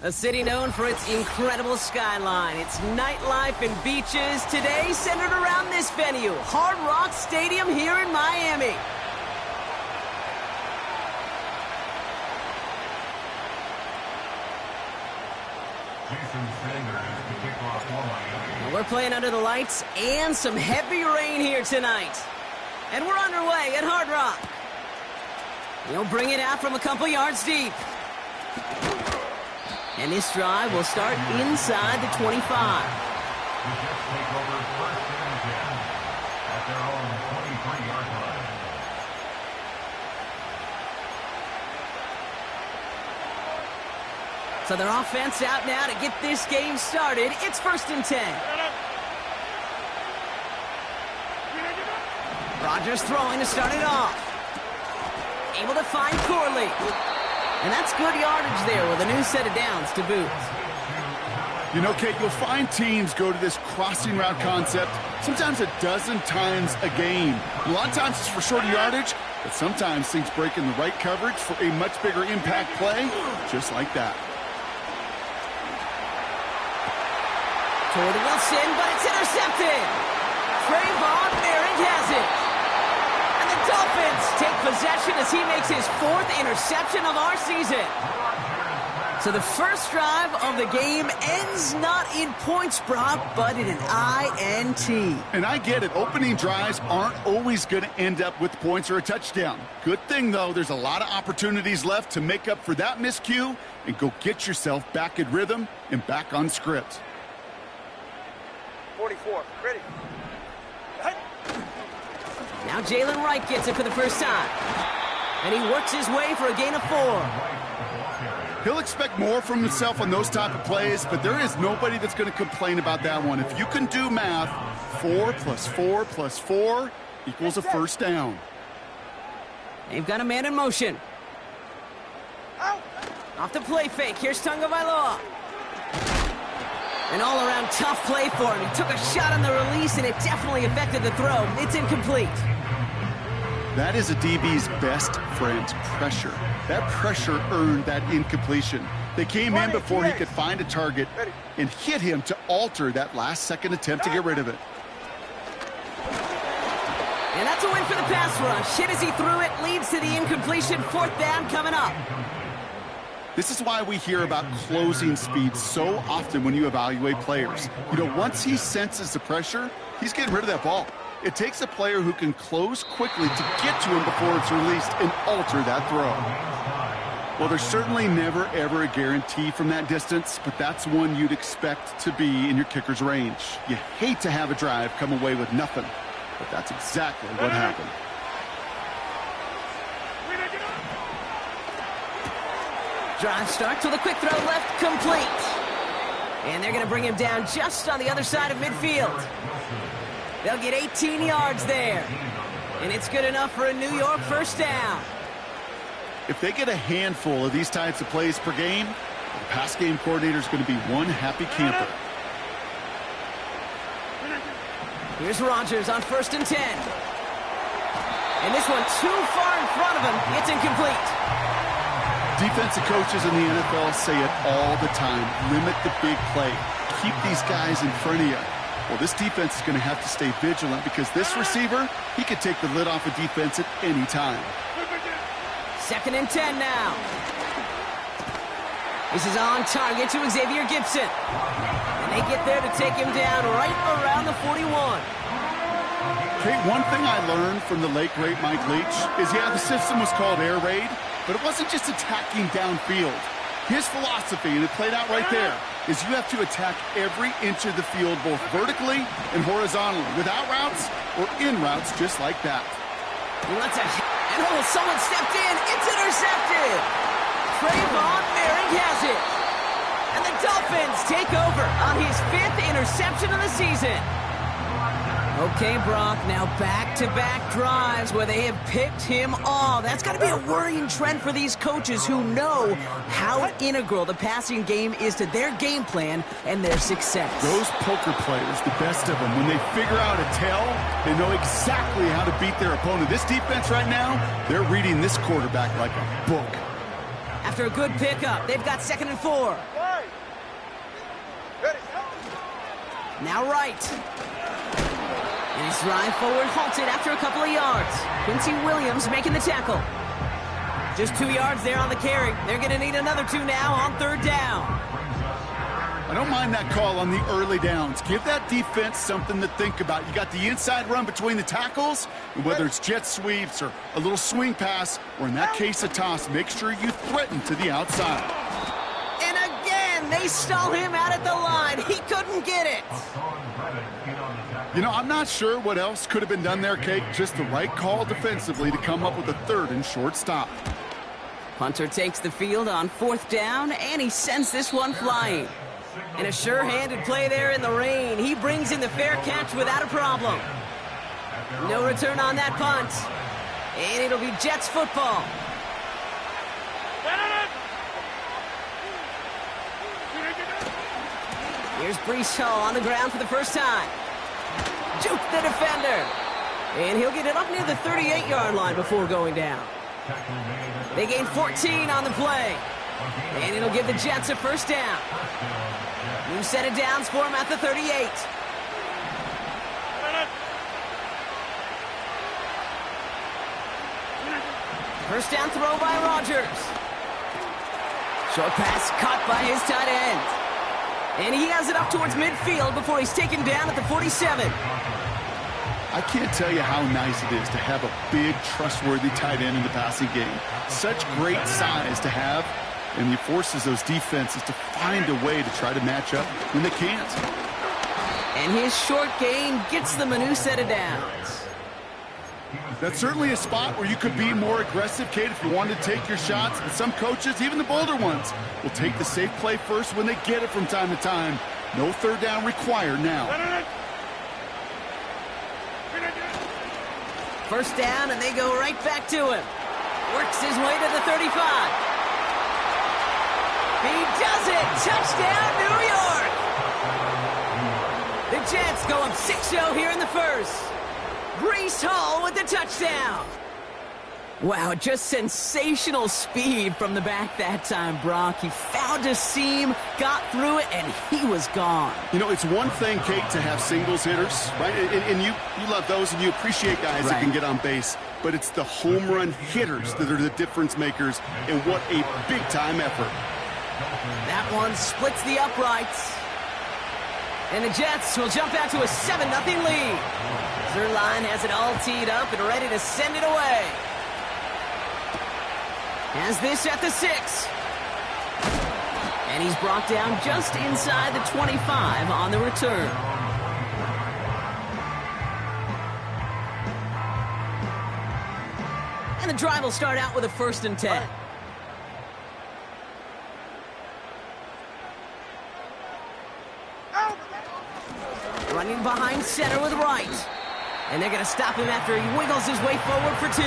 A city known for its incredible skyline, its nightlife and beaches, today centered around this venue, Hard Rock Stadium here in Miami. We're playing under the lights and some heavy rain here tonight. And we're underway at Hard Rock. He'll bring it out from a couple yards deep. And this drive will start inside the 25. Take over first and 10 at their own 23-yard line. So their offense out now to get this game started. It's first and 10. Rodgers throwing to start it off. Able to find Corley. And that's good yardage there with a new set of downs to boot. You know, Kate, you'll find teams go to this crossing route concept sometimes a dozen times a game. A lot of times it's for shorter yardage, but sometimes things break in the right coverage for a much bigger impact play, just like that. Toward Wilson, but it's intercepted. Trayvon Merrick has it. Dolphins take possession as he makes his 4th interception of our season. So the first drive of the game ends not in points, Brock, but in an INT. And I get it. Opening drives aren't always going to end up with points or a touchdown. Good thing, though, there's a lot of opportunities left to make up for that miscue and go get yourself back in rhythm and back on script. 44, ready. Now Jalen Wright gets it for the first time. And he works his way for a gain of 4. He'll expect more from himself on those type of plays, but there is nobody that's going to complain about that one. If you can do math, 4 plus 4 plus 4 equals a first down. They've got a man in motion. Off the play fake. Here's Tagovailoa. An all-around tough play for him. He took a shot on the release, and it definitely affected the throw. It's incomplete. That is a DB's best friend, pressure. That pressure earned that incompletion. They came in before he could find a target and hit him to alter that last-second attempt to get rid of it. And that's a win for the pass rush. Hit as he threw it, leads to the incompletion. 4th down coming up. This is why we hear about closing speed so often when you evaluate players. You know, once he senses the pressure, he's getting rid of that ball. It takes a player who can close quickly to get to him before it's released and alter that throw. Well, there's certainly never, ever a guarantee from that distance, but that's one you'd expect to be in your kicker's range. You hate to have a drive come away with nothing, but that's exactly what happened. Drive starts with a quick throw left, complete. And they're going to bring him down just on the other side of midfield. They'll get 18 yards there. And it's good enough for a New York first down. If they get a handful of these types of plays per game, the pass game coordinator is going to be one happy camper. Here's Rodgers on first and 10. And this one too far in front of him. It's incomplete. Defensive coaches in the NFL say it all the time. Limit the big play. Keep these guys in front of you. Well, this defense is going to have to stay vigilant because this receiver, he could take the lid off a defense at any time. 2nd and 10 now. This is on target to Xavier Gibson. And they get there to take him down right around the 41. Okay, one thing I learned from the late, great Mike Leach is, yeah, the system was called air raid, but it wasn't just attacking downfield. His philosophy, and it played out right there, is you have to attack every inch of the field, both vertically and horizontally, without routes or in routes just like that. He lets a and someone stepped in. It's intercepted. Trayvon Merrick has it. And the Dolphins take over on his 5th interception of the season. Okay, Brock, now back-to-back drives where they have picked him off. That's got to be a worrying trend for these coaches who know how integral the passing game is to their game plan and their success. Those poker players, the best of them, when they figure out a tell, they know exactly how to beat their opponent. This defense right now, they're reading this quarterback like a book. After a good pickup, they've got 2nd and 4. Now right. And his drive forward halted after a couple of yards. Quincy Williams making the tackle. Just 2 yards there on the carry. They're going to need another 2 now on 3rd down. I don't mind that call on the early downs. Give that defense something to think about. You got the inside run between the tackles, and whether it's jet sweeps or a little swing pass, or in that case a toss, make sure you threaten to the outside. And again, they stall him out at the line. He couldn't get it. You know, I'm not sure what else could have been done there, Kate. Just the right call defensively to come up with a 3rd and short stop. Punter takes the field on 4th down, and he sends this one flying. And a sure-handed play there in the rain. He brings in the fair catch without a problem. No return on that punt. And it'll be Jets football. Here's Breece Hall on the ground for the first time. Juke the defender. And he'll get it up near the 38-yard line before going down. They gain 14 on the play. And it'll give the Jets a 1st down. New set of downs for him at the 38. First down throw by Rodgers. Short pass caught by his tight end. And he has it up towards midfield before he's taken down at the 47. I can't tell you how nice it is to have a big, trustworthy tight end in the passing game. Such great size to have, and he forces those defenses to find a way to try to match up when they can't. And his short gain gets them a new set of downs. That's certainly a spot where you could be more aggressive, Kate, if you wanted to take your shots. But some coaches, even the bolder ones, will take the safe play first when they get it from time to time. No 3rd down required now. First down, and they go right back to him. Works his way to the 35. He does it! Touchdown, New York! The Jets go up 6-0 here in the first. Breece Hall with the touchdown. Wow, just sensational speed from the back that time, Brock. He found a seam, got through it, and he was gone. You know, it's one thing, Kate, to have singles hitters, right? And you love those, and you appreciate guys that can get on base. But it's the home run hitters that are the difference makers, and what a big-time effort. That one splits the uprights. And the Jets will jump out to a 7-0 lead. Zerline has it all teed up and ready to send it away. Has this at the 6. And he's brought down just inside the 25 on the return. And the drive will start out with a 1st and 10. Running behind center with Wright. And they're going to stop him after he wiggles his way forward for 2.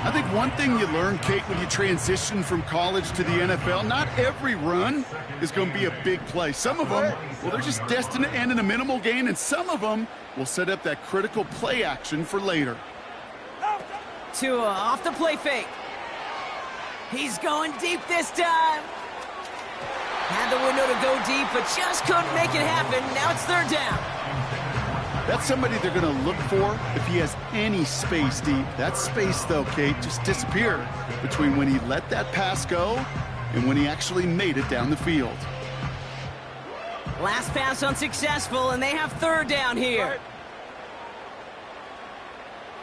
I think one thing you learn, Kate, when you transition from college to the NFL, not every run is going to be a big play. Some of them, well, they're just destined to end in a minimal gain, and some of them will set up that critical play action for later. Tua off the play fake. He's going deep this time. Had the window to go deep, but just couldn't make it happen. Now it's 3rd down. That's somebody they're going to look for if he has any space deep. That space, though, Kate, just disappeared between when he let that pass go and when he actually made it down the field. Last pass unsuccessful, and they have 3rd down here.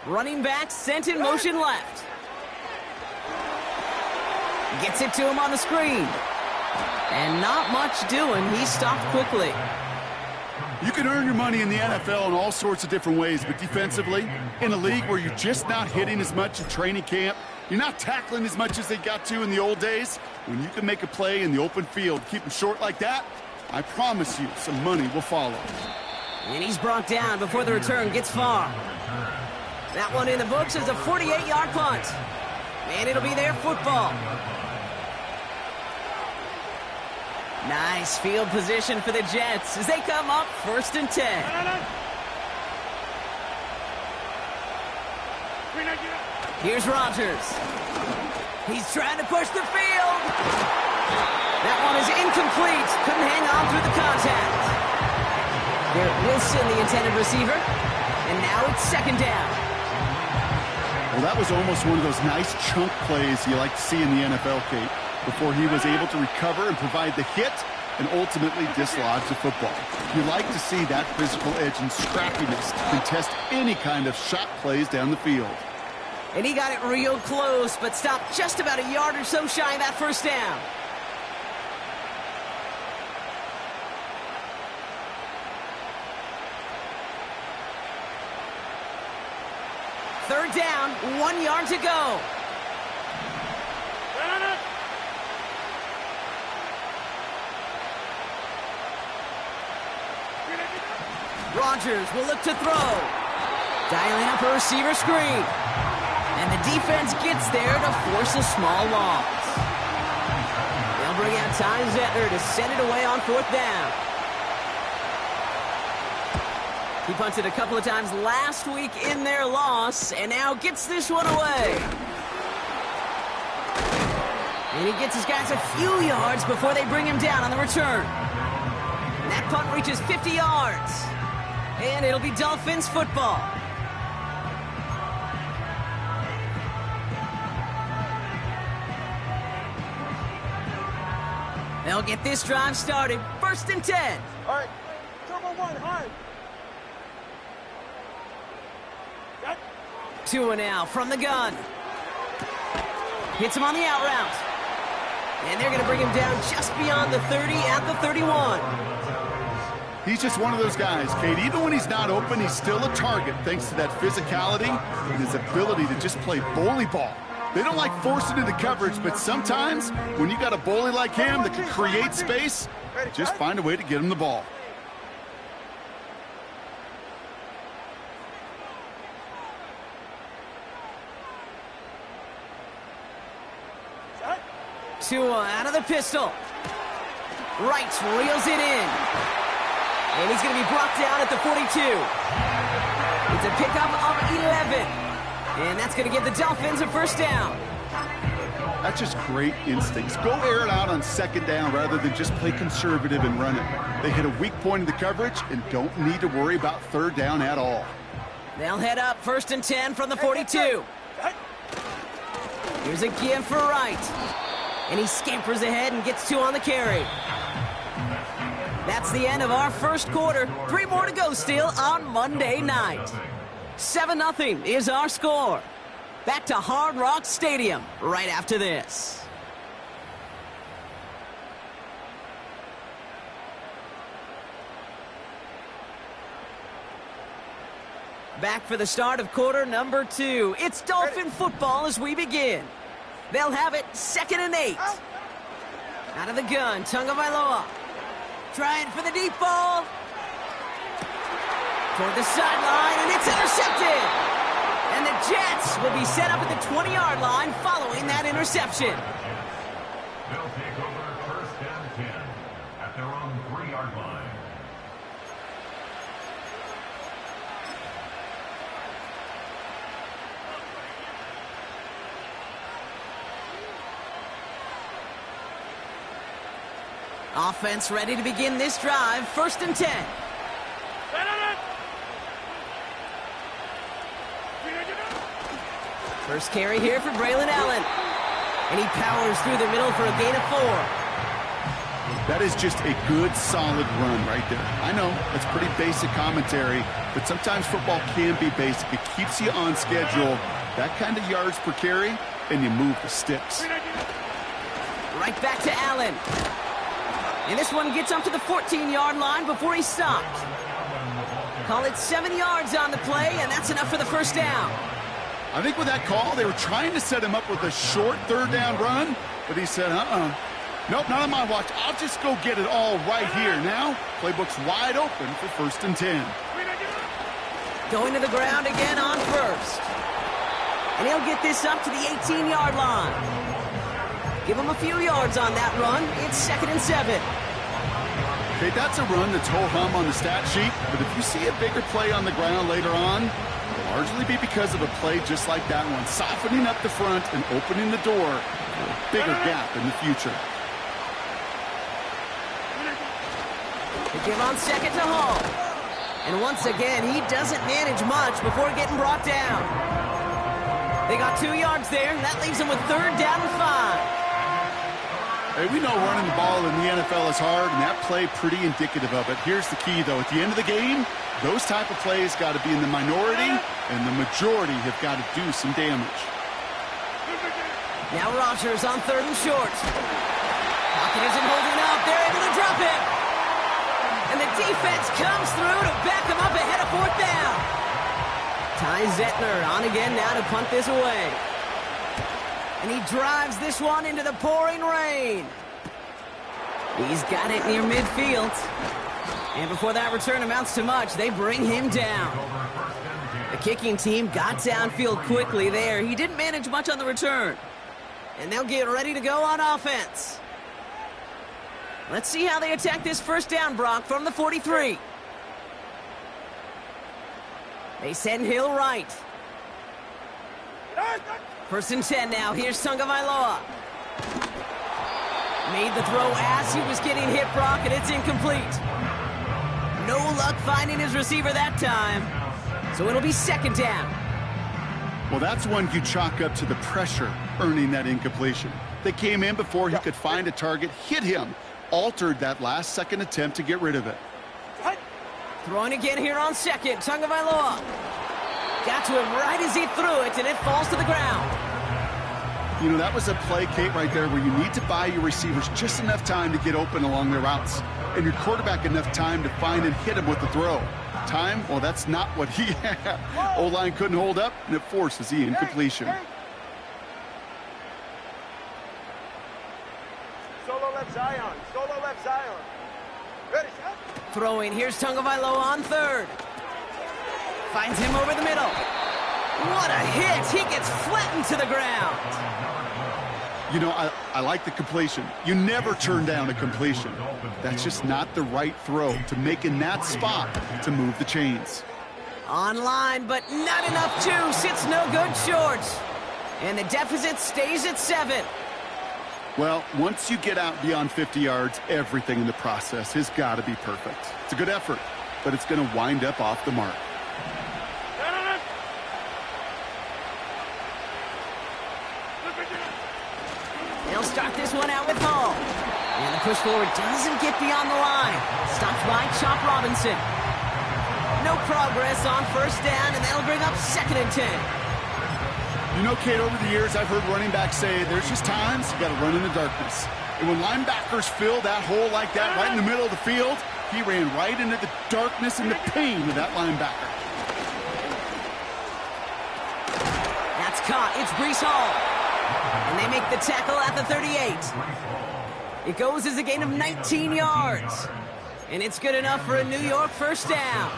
Running back sent in motion left. Gets it to him on the screen. And not much doing. He stopped quickly. You can earn your money in the NFL in all sorts of different ways, but defensively, in a league where you're just not hitting as much in training camp, you're not tackling as much as they got to in the old days, when you can make a play in the open field, keep them short like that, I promise you some money will follow. And he's brought down before the return gets far. That one in the books is a 48-yard punt. And it'll be their football. Nice field position for the Jets as they come up 1st and 10. Here's Rodgers. He's trying to push the field. That one is incomplete. Couldn't hang on through the contact. Garrett Wilson, the intended receiver. And now it's second down. Well, that was almost one of those nice chunk plays you like to see in the NFL, Kate, before he was able to recover and provide the hit and ultimately dislodge the football. You like to see that physical edge and scrappiness to contest any kind of shot plays down the field. And he got it real close, but stopped just about a yard or so shy of that first down. Third down, 1 yard to go. Rodgers will look to throw. Dialing up a receiver screen. And the defense gets there to force a small loss. They'll bring out Ty Zettler to send it away on fourth down. He punted a couple of times last week in their loss, and now gets this one away. And he gets his guys a few yards before they bring him down on the return. And that punt reaches 50 yards. And it'll be Dolphins football. They'll get this drive started. First and 10. All right. Turbo one, hard. Tua now from the gun. Hits him on the out route. And they're going to bring him down just beyond the 30 at the 31. He's just one of those guys, Kate. Even when he's not open, he's still a target thanks to that physicality and his ability to just play bully ball. They don't like forcing into coverage, but sometimes when you got a bully like him that can create space, just find a way to get him the ball. Tua out of the pistol. Wright reels it in. And he's going to be brought down at the 42. It's a pickup of 11. And that's going to give the Dolphins a first down. That's just great instincts. Go air it out on second down rather than just play conservative and run it. They hit a weak point in the coverage and don't need to worry about third down at all. They'll head up first and 10 from the 42. Here's a give for Wright. And he scampers ahead and gets 2 on the carry. That's the end of our first quarter. 3 more to go still on Monday night. 7-0 is our score. Back to Hard Rock Stadium right after this. Back for the start of quarter number 2. It's Dolphin football as we begin. They'll have it 2nd and 8. Out of the gun, Tagovailoa. Trying for the deep ball. Toward the sideline, and it's intercepted. And the Jets will be set up at the 20-yard line following that interception. They'll take over first and 10 at their own 3-yard line. Offense ready to begin this drive. First and 10. First carry here for Braylon Allen. And he powers through the middle for a gain of 4. That is just a good, solid run right there. I know, it's pretty basic commentary, but sometimes football can be basic. It keeps you on schedule, that kind of yards per carry, and you move the sticks. Right back to Allen. And this one gets up to the 14-yard line before he's stopped. Call it 7 yards on the play, and that's enough for the first down. I think with that call, they were trying to set him up with a short third down run, but he said, nope, not on my watch. I'll just go get it all right here. Now, playbook's wide open for first and 10. Going to the ground again on first. And he'll get this up to the 18-yard line. Give him a few yards on that run. It's 2nd and 7. Okay, that's a run that's ho-hum on the stat sheet, but if you see a bigger play on the ground later on, Largely be because of a play just like that one, softening up the front and opening the door for a bigger gap in the future. They give on second to Hall. And once again, he doesn't manage much before getting brought down. They got 2 yards there. That leaves them with 3rd down and 5. Hey, we know running the ball in the NFL is hard, and that play pretty indicative of it. Here's the key, though. At the end of the game, those type of plays got to be in the minority, and the majority have got to do some damage. Now Rodgers on 3rd and short. Pocket isn't holding up. They're able to drop him. And the defense comes through to back him up ahead of 4th down. Ty Zettner on again now to punt this away. And he drives this one into the pouring rain. He's got it near midfield. And before that return amounts to much, they bring him down. The kicking team got downfield quickly there. He didn't manage much on the return. And they'll get ready to go on offense. Let's see how they attack this 1st down, Brock, from the 43. They send Hill right. 1st and 10 now. Here's Tagovailoa. Made the throw as he was getting hit, Brock, and it's incomplete. No luck finding his receiver that time. So it'll be 2nd down. Well, that's one you chalk up to the pressure earning that incompletion. They came in before he could find a target, hit him, altered that last-second attempt to get rid of it. Throwing again here on 2nd. Tagovailoa. Got to him right as he threw it, and it falls to the ground. You know, that was a play, Kate, right there where you need to buy your receivers just enough time to get open along their routes, and your quarterback enough time to find and hit him with the throw. Time, well, that's not what he had. O-line couldn't hold up, and it forces the incompletion. Solo left Zion. Solo left Zion. Ready, shot. Throwing. Here's Tagovailoa on 3rd. Finds him over the middle. What a hit. He gets flattened to the ground. You know, I like the completion. You never turn down a completion. That's just not the right throw to make in that spot to move the chains. Online, but not enough juice. It's no good short. And the deficit stays at 7. Well, once you get out beyond 50 yards, everything in the process has got to be perfect. It's a good effort, but it's going to wind up off the mark. They'll start this one out with Hall. And the push forward doesn't get beyond the line. Stopped by Chop Robinson. No progress on 1st down, and that'll bring up 2nd and 10. You know, Kate, over the years, I've heard running backs say there's just times you got to run in the darkness. And when linebackers fill that hole like that right in the middle of the field, he ran right into the darkness and the pain of that linebacker. That's caught. It's Breece Hall. And they make the tackle at the 38. It goes as a gain of 19 yards. And it's good enough for a New York 1st down.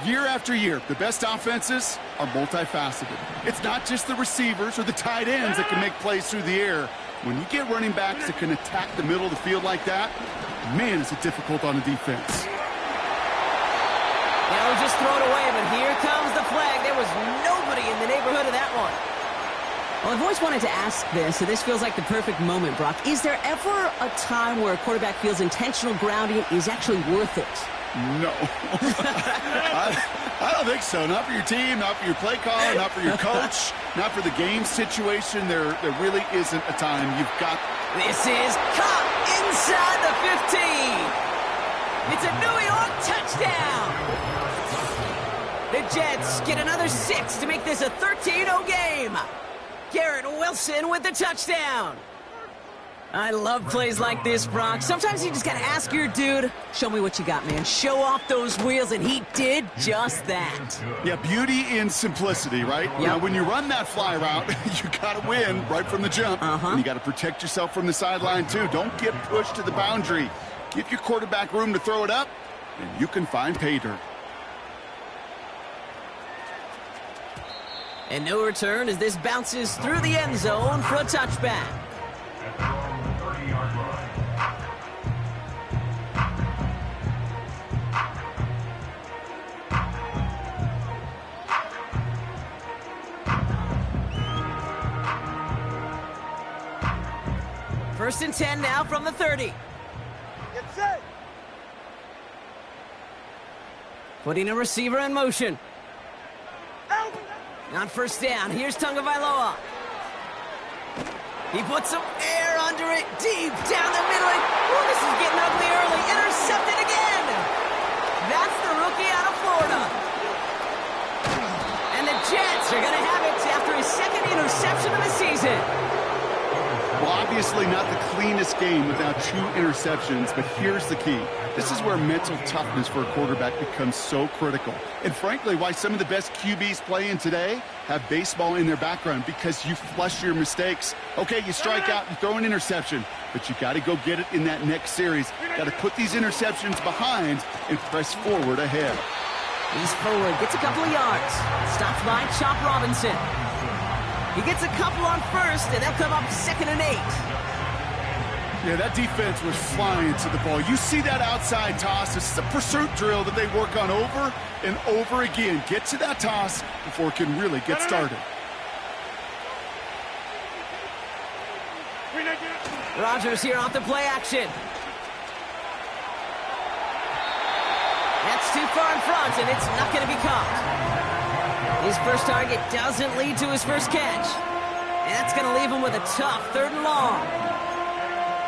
Year after year, the best offenses are multifaceted. It's not just the receivers or the tight ends that can make plays through the air. When you get running backs that can attack the middle of the field like that, man, is it difficult on the defense. Just throw it away, but here comes the flag. There was nobody in the neighborhood of that one. Well, I've always wanted to ask this, so this feels like the perfect moment, Brock. Is there ever a time where a quarterback feels intentional grounding is actually worth it? No. I don't think so. Not for your team, not for your play caller, not for your coach, not for the game situation. There really isn't a time. You've got... This is caught inside the 15. It's a New York touchdown. The Jets get another 6 to make this a 13-0 game. Garrett Wilson with the touchdown. I love plays like this, Brock. Sometimes you just got to ask your dude, show me what you got, man. Show off those wheels, and he did just that. Yeah, beauty in simplicity, right? Yep. Now, when you run that fly route, you got to win right from the jump. And you got to protect yourself from the sideline, too. Don't get pushed to the boundary. Give your quarterback room to throw it up, and you can find pay dirt. And no return as this bounces through the end zone for a touchback. At their own 30-yard line. First and 10 now from the 30. Get set. Putting a receiver in motion. Out. On first down, here's Tagovailoa. He puts some air under it, deep down the middle. Ooh, this is getting ugly early. Intercepted again. That's the rookie out of Florida. And the Jets are going to have it after his second interception of the season. Well, obviously not the cleanest game without 2 interceptions, but here's the key. This is where mental toughness for a quarterback becomes so critical. And frankly, why some of the best QBs playing today have baseball in their background, because you flush your mistakes. Okay, you strike out, you throw an interception, but you got to go get it in that next series. Got to put these interceptions behind and press forward ahead. He's forward, gets a couple of yards. Stopped by Chop Robinson. He gets a couple on first, and they'll come up 2nd and 8. Yeah, that defense was flying to the ball. You see that outside toss. This is a pursuit drill that they work on over and over again. Get to that toss before it can really get started. Rodgers here off the play action. That's too far in front, and it's not going to be caught. His first target doesn't lead to his first catch. And that's going to leave him with a tough 3rd and long.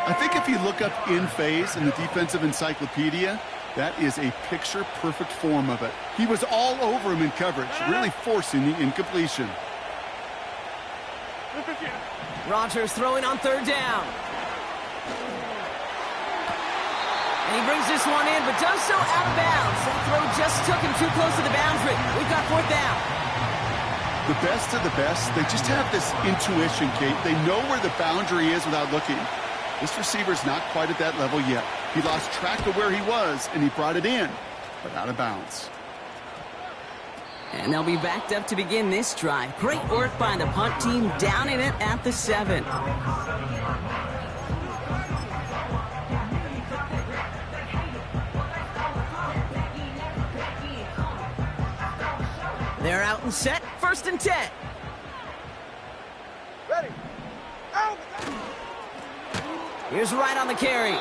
I think if you look up in phase in the defensive encyclopedia, that is a picture-perfect form of it. He was all over him in coverage, really forcing the incompletion. Rodgers throwing on 3rd down. And he brings this one in, but does so out of bounds. That throw just took him too close to the boundary. We've got 4th down. The best of the best, they just have this intuition, Kate. They know where the boundary is without looking. This receiver's not quite at that level yet. He lost track of where he was, and he brought it in, but out of bounds. And they'll be backed up to begin this drive. Great work by the punt team, downing it at the 7. They're out and set, 1st and 10. Ready. Out. Here's Wright on the carry.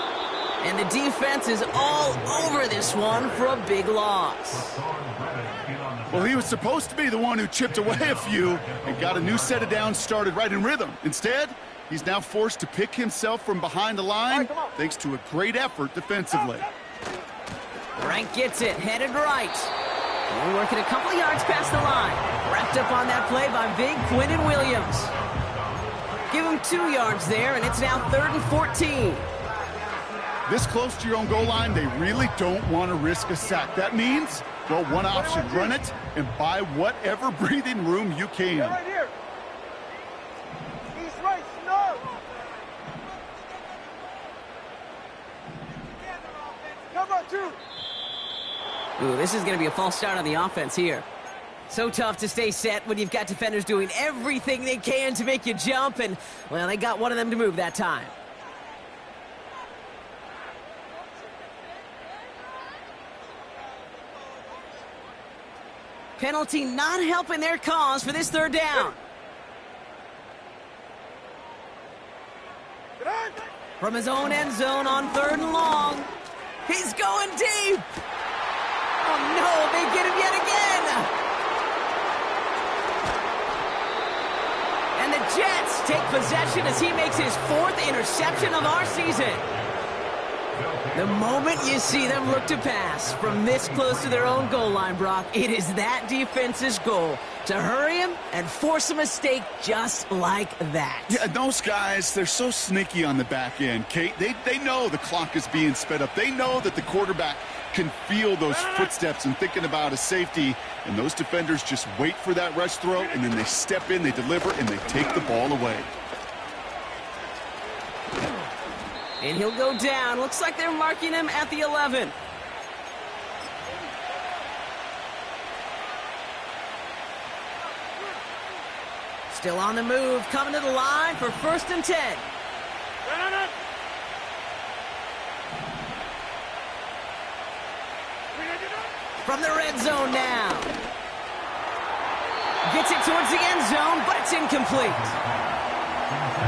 And the defense is all over this one for a big loss. Well, he was supposed to be the one who chipped away a few and got a new set of downs started right in rhythm. Instead, he's now forced to pick himself from behind the line thanks to a great effort defensively. Rank gets it, headed right. And working a couple of yards past the line. Wrapped up on that play by big Quinton Williams. Give him 2 yards there, and it's now 3rd and 14. This close to your own goal line, they really don't want to risk a sack. That means, well, one option, run it and buy whatever breathing room you can. Get right here. He's right, snug. Come on, 2. Ooh, this is going to be a false start on the offense here. So tough to stay set when you've got defenders doing everything they can to make you jump, and, well, they got one of them to move that time. Penalty not helping their cause for this 3rd down. From his own end zone on 3rd and long. He's going deep. Oh, no, they get him yet again. And the Jets take possession as he makes his 4th interception of our season. The moment you see them look to pass from this close to their own goal line, Brock, it is that defense's goal to hurry him and force a mistake just like that. Yeah, those guys, they're so sneaky on the back end, Kate. They know the clock is being sped up. They know that the quarterback can feel those footsteps and thinking about a safety, and those defenders just wait for that rush throw, and then they step in, they deliver, and they take the ball away. And he'll go down. Looks like they're marking him at the 11. Still on the move, coming to the line for 1st and 10. From the red zone now. Gets it towards the end zone, but it's incomplete.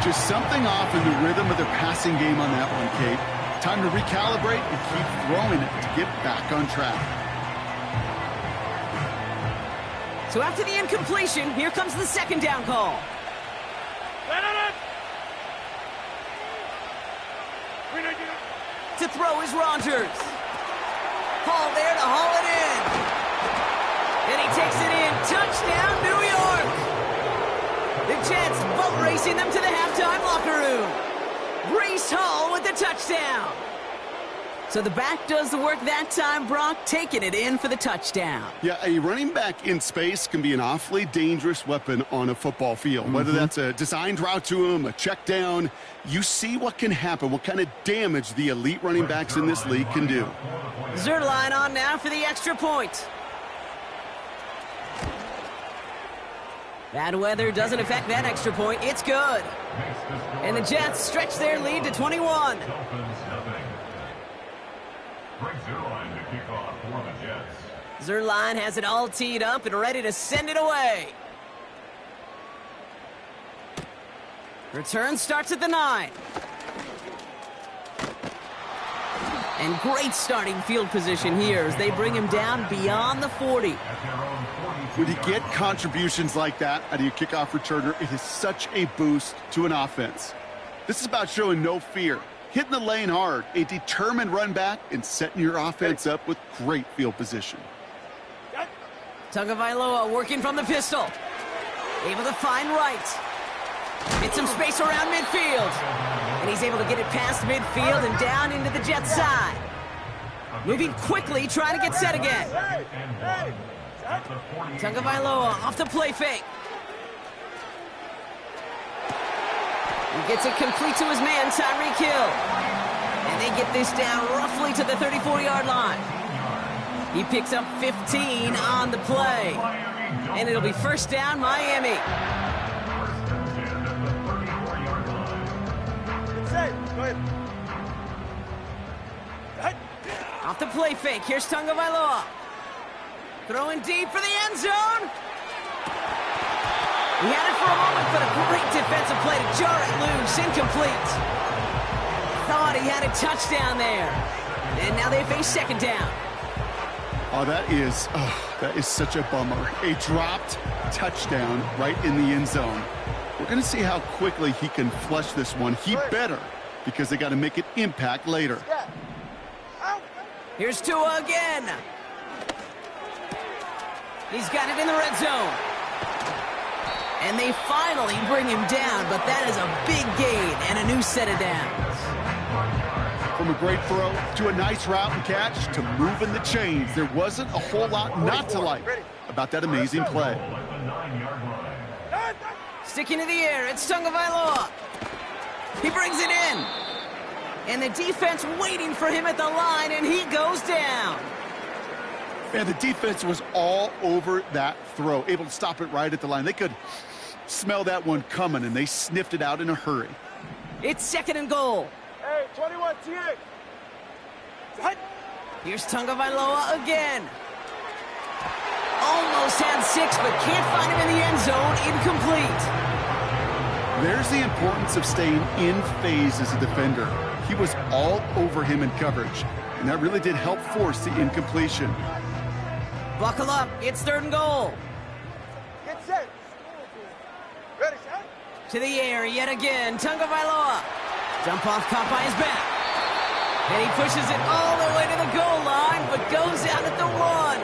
Just something off in the rhythm of their passing game on that one, Kate. Time to recalibrate and keep throwing it to get back on track. So after the incompletion, here comes the second down call. To throw is Rogers. Hall there to haul it in. And he takes it in. Touchdown, New York. The Jets boat racing them to the halftime locker room. Breece Hall with the touchdown. So the back does the work that time, Brock, taking it in for the touchdown. Yeah, a running back in space can be an awfully dangerous weapon on a football field. Whether that's a designed route to him, a check down, you see what can happen, what kind of damage the elite running backs in this league can do. Zerline on now for the extra point. Bad weather doesn't affect that extra point. It's good. And the Jets stretch their lead to 21. Zerline has it all teed up and ready to send it away. Return starts at the 9. And great starting field position here as they bring him down beyond the 40. When you get contributions like that out of your kickoff returner, it is such a boost to an offense. This is about showing no fear, hitting the lane hard, a determined run back, and setting your offense up with great field position. Tagovailoa working from the pistol. Able to find right. Hit some space around midfield. And he's able to get it past midfield and down into the Jets side. Moving quickly, trying to get set again. Tagovailoa off the play fake. He gets it complete to his man, Tyreek Hill. And they get this down roughly to the 34-yard line. He picks up 15 on the play. And it'll be first down, Miami. Off the play fake, here's Tagovailoa. Throwing deep for the end zone. He had it for a moment, but a great defensive play to jar it loose, incomplete. Thought he had a touchdown there. And now they face second down. Oh, that is such a bummer. A dropped touchdown right in the end zone. We're going to see how quickly he can flush this one. He better, because they got to make it impact later. Here's Tua again. He's got it in the red zone. And they finally bring him down, but that is a big gain and a new set of downs. From a great throw to a nice route and catch to moving the chains, there wasn't a whole lot not to like about that amazing play. Sticking to the air, it's Tagovailoa. He brings it in. And the defense waiting for him at the line, and he goes down. Man, the defense was all over that throw, able to stop it right at the line. They could smell that one coming, and they sniffed it out in a hurry. It's second and goal. Hey, 21, TA. Here's Tagovailoa again. Almost had 6, but can't find him in the end zone. Incomplete. There's the importance of staying in phase as a defender. He was all over him in coverage, and that really did help force the incompletion. Buckle up. It's third and goal. Get set. Ready, set. To the air yet again. Tagovailoa. Jump off caught by his back. And he pushes it all the way to the goal line, but goes out at the 1.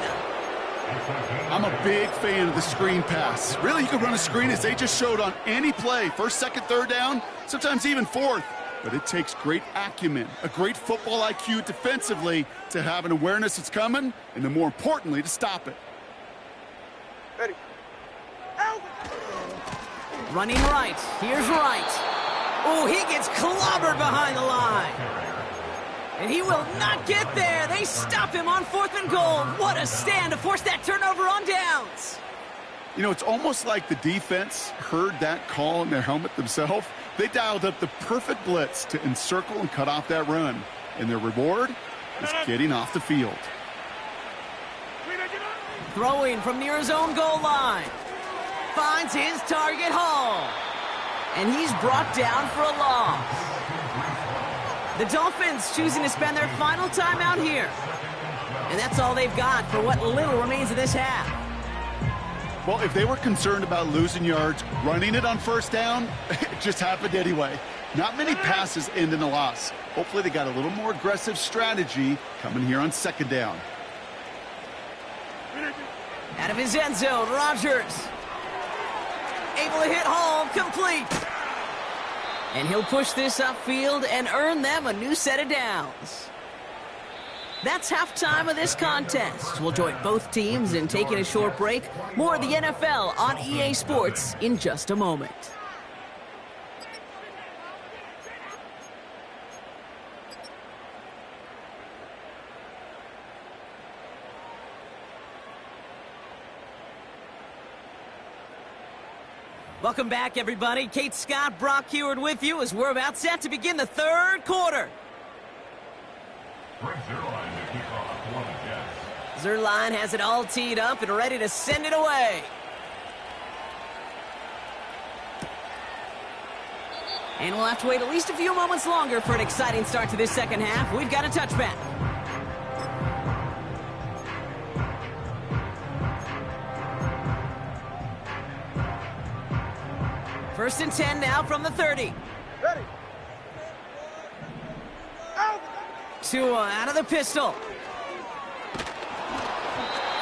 I'm a big fan of the screen pass. Really, you can run a screen as they just showed on any play. First, second, third down, sometimes even fourth. But it takes great acumen, a great football IQ defensively to have an awareness that's coming, and then more importantly, to stop it. Ready. Out. Running right. Here's right. Oh, he gets clobbered behind the line. And he will not get there. They stop him on 4th and goal. What a stand to force that turnover on downs. You know, it's almost like the defense heard that call in their helmet themselves. They dialed up the perfect blitz to encircle and cut off that run. And their reward is getting off the field. Throwing from near his own goal line. Finds his target, Hall. And he's brought down for a loss. The Dolphins choosing to spend their final time out here. And that's all they've got for what little remains of this half. Well, if they were concerned about losing yards, running it on first down, it just happened anyway. Not many passes end in a loss. Hopefully they got a little more aggressive strategy coming here on second down. Out of his end zone, Rodgers. Able to hit home, complete. And he'll push this upfield and earn them a new set of downs. That's halftime of this contest. We'll join both teams in taking a short break. More of the NFL on EA Sports in just a moment. Welcome back, everybody. Kate Scott, Brock Heward with you as we're about set to begin the third quarter. Zerline has it all teed up and ready to send it away. And we'll have to wait at least a few moments longer for an exciting start to this second half. We've got a touchback. First and 10 now from the 30. Ready. Out. Tua out of the pistol.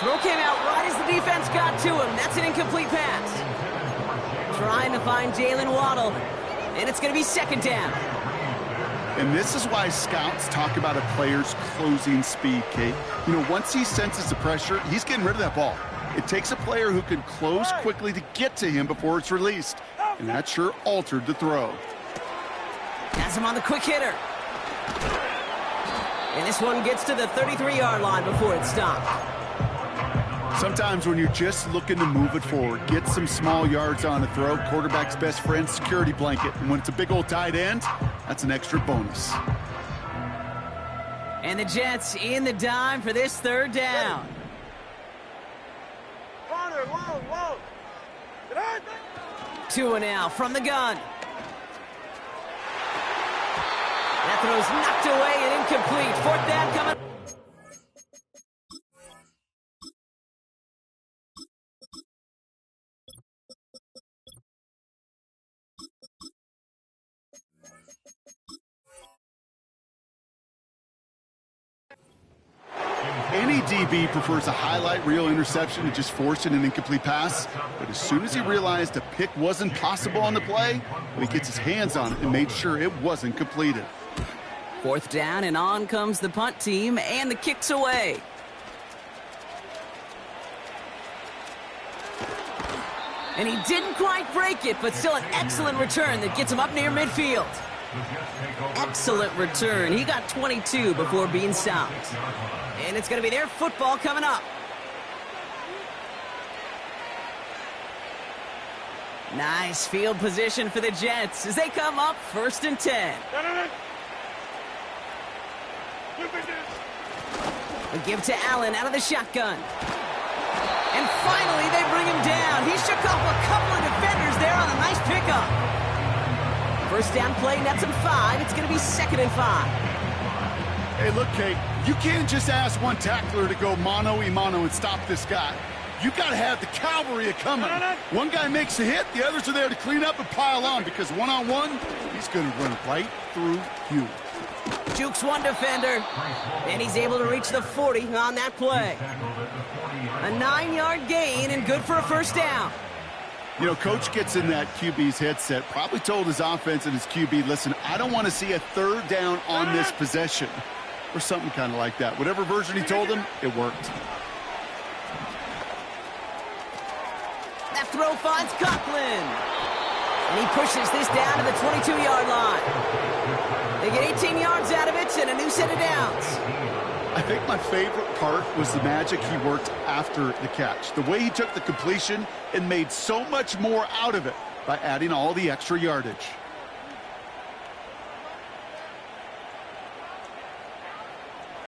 Throw came out right as the defense got to him. That's an incomplete pass. Trying to find Jalen Waddle. And it's going to be second down. And this is why scouts talk about a player's closing speed, Kate. You know, once he senses the pressure, he's getting rid of that ball. It takes a player who can close quickly to get to him before it's released. And that sure altered the throw. Has him on the quick hitter. And this one gets to the 33-yard line before it's stopped. Sometimes when you're just looking to move it forward, get some small yards on a throw, quarterback's best friend, security blanket. And when it's a big old tight end, that's an extra bonus. And the Jets in the dime for this third down. Corner, whoa. Tua now from the gun. That throw's knocked away and incomplete. Fourth down coming. Any DB prefers a highlight reel interception to just forcing an incomplete pass. But as soon as he realized a pick wasn't possible on the play, he gets his hands on it and made sure it wasn't completed. Fourth down, and on comes the punt team, and the kick's away. And he didn't quite break it, but still an excellent return that gets him up near midfield. Excellent return. He got 22 before being stopped. And it's going to be their football coming up. Nice field position for the Jets as they come up first and 10. We give to Allen out of the shotgun. And finally, they bring him down. He shook off a couple of defenders there on a nice pickup. First down play, nets him 5. It's going to be second and 5. Hey, look, Kate, you can't just ask one tackler to go mano-a-mano and stop this guy. You got to have the cavalry coming. One guy makes a hit, the others are there to clean up and pile on, because one-on-one, he's going to run right through you. Jukes one defender, and he's able to reach the 40 on that play. A 9-yard gain and good for a first down. You know, Coach gets in that QB's headset, probably told his offense and his QB, listen, I don't want to see a third down on this possession. Or something kind of like that. Whatever version he told him, it worked. That throw finds Conklin. And he pushes this down to the 22-yard line. They get 18 yards out of it and a new set of downs. I think my favorite part was the magic he worked after the catch. The way he took the completion and made so much more out of it by adding all the extra yardage.